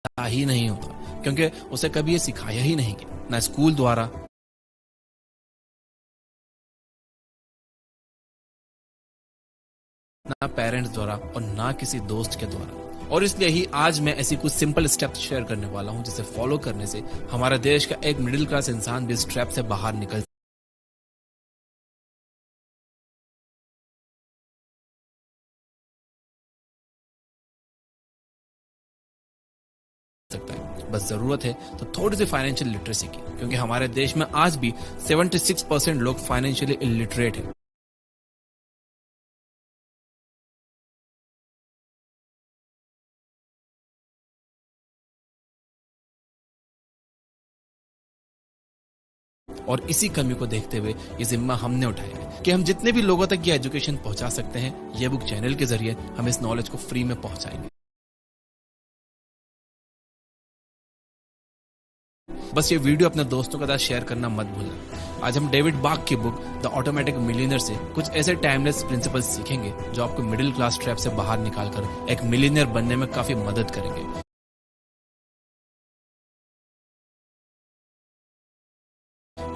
ही नहीं होता, क्योंकि उसे कभी ये सिखाया ही नहीं गया, ना स्कूल द्वारा, ना पेरेंट्स द्वारा और ना किसी दोस्त के द्वारा। और इसलिए ही आज मैं ऐसी कुछ सिंपल स्टेप्स शेयर करने वाला हूं जिसे फॉलो करने से हमारे देश का एक मिडिल क्लास इंसान भी इस ट्रैप से बाहर निकल सकता है। बस जरूरत है तो थोड़ी सी फाइनेंशियल लिटरेसी की, क्योंकि हमारे देश में आज भी 76% लोग फाइनेंशियली इलिटरेट हैं। और इसी कमी को देखते हुए ये जिम्मा हमने उठाया है कि हम जितने भी लोगों तक ये एजुकेशन पहुंचा सकते हैं, ये बुक चैनल के जरिए हम इस नॉलेज को फ्री में पहुंचाएंगे। बस ये वीडियो अपने दोस्तों के साथ शेयर करना मत भूलना। आज हम डेविड बाक की बुक द ऑटोमेटिक मिलियनर से कुछ ऐसे टाइमलेस प्रिंसिपल्स सीखेंगे जो आपको मिडिल क्लास ट्रैप से बाहर निकालकर एक मिलियनर बनने में काफी मदद करेंगे।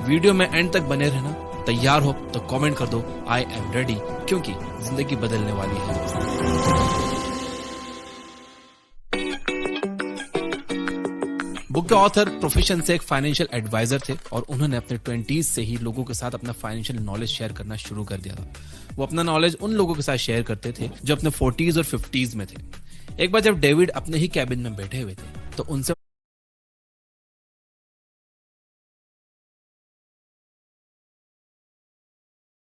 वीडियो में एंड तक बने रहना। तैयार हो तो कमेंट कर दो आई एम रेडी, क्योंकि जिंदगी बदलने वाली है। बुक के ऑथर प्रोफेशन से एक फाइनेंशियल एडवाइजर थे और उन्होंने अपने 20s से ही लोगों के साथ अपना फाइनेंशियल नॉलेज शेयर करना शुरू कर दिया था। वो अपना नॉलेज उन लोगों के साथ शेयर करते थे जो अपने 40s और 50s में थे। एक बार जब डेविड अपने ही कैबिन में बैठे हुए थे तो उनसे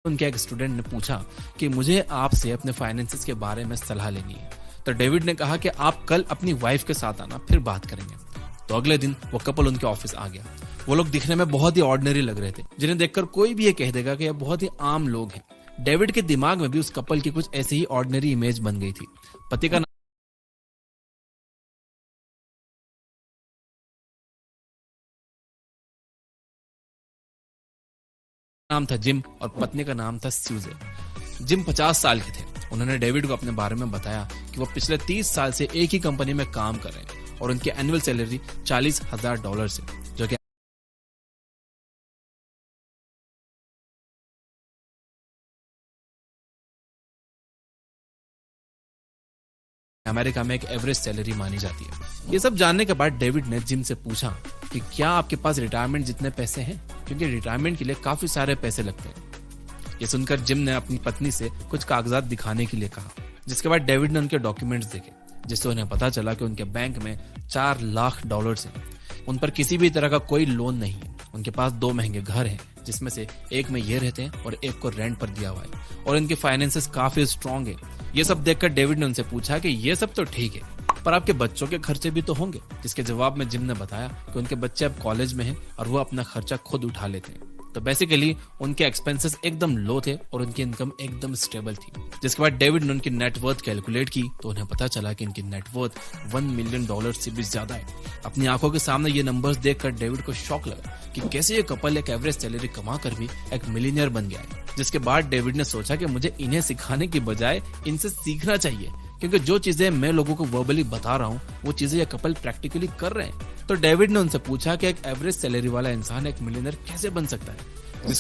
उनके एक स्टूडेंट ने पूछा कि मुझे आपसे अपने फाइनेंसेस के बारे में सलाह लेनी है। तो डेविड ने कहा कि आप कल अपनी वाइफ के साथ आना, फिर बात करेंगे। तो अगले दिन वो कपल उनके ऑफिस आ गया। वो लोग दिखने में बहुत ही ऑर्डिनरी लग रहे थे, जिन्हें देखकर कोई भी ये कह देगा कि ये बहुत ही आम लोग हैं। डेविड के दिमाग में भी उस कपल की कुछ ऐसी ही ऑर्डिनरी इमेज बन गई थी। पति का नाम था जिम और पत्नी का नाम था स्यूजे। जिम 50 साल के थे। उन्होंने डेविड को अपने बारे में बताया कि वो पिछले 30 साल से एक ही कंपनी में काम कर रहे हैं और उनकी एनुअल सैलरी $40,000 है, जो कि अमेरिका में एक एवरेज सैलरी मानी जाती है। ये सब जानने के बाद डेविड ने जिम से पूछा कि क्या आपके पास रिटायरमेंट जितने पैसे हैं, क्योंकि रिटायरमेंट के लिए काफी सारे पैसे लगते हैं। ये सुनकर जिम ने अपनी पत्नी से कुछ कागजात दिखाने के लिए कहा, जिसके बाद डेविड ने उनके डॉक्यूमेंट्स देखे, जिससे उन्हें पता चला कि उनके बैंक में $4 लाख हैं। उन पर किसी भी तरह का कोई लोन नहीं है। उनके पास 2 महंगे घर हैं, जिसमें से एक में ये रहते हैं और एक को रेंट पर दिया हुआ है, और इनके फाइनेंसेस काफी स्ट्रांग है। ये सब देखकर डेविड ने उनसे पूछा कि ये सब तो ठीक है, पर आपके बच्चों के खर्चे भी तो होंगे। जिसके जवाब में जिम ने बताया कि उनके बच्चे अब कॉलेज में हैं और वो अपना खर्चा खुद उठा लेते हैं। तो बेसिकली उनके एक्सपेंसेस एकदम लो थे और उनकी इनकम एकदम स्टेबल थी। जिसके बाद डेविड ने उनकी नेटवर्थ कैलकुलेट की तो उन्हें पता चला कि इनकी नेटवर्थ $1 मिलियन से भी ज्यादा है। अपनी आंखों के सामने ये नंबर्स देखकर डेविड को शॉक लगा कि कैसे ये कपल एक एवरेज सैलरी कमा कर भी एक मिलियनियर बन गया है। जिसके बाद डेविड ने सोचा कि मुझे इन्हें सिखाने की बजाय इनसे सीखना चाहिए, क्योंकि जो चीजें मैं लोगों को वर्बली बता रहा हूँ वो चीजें ये कपल प्रैक्टिकली कर रहे हैं। तो डेविड ने उनसे पूछा कि एक एवरेज सैलरी वाला इंसान एक मिलियनर कैसे बन सकता है।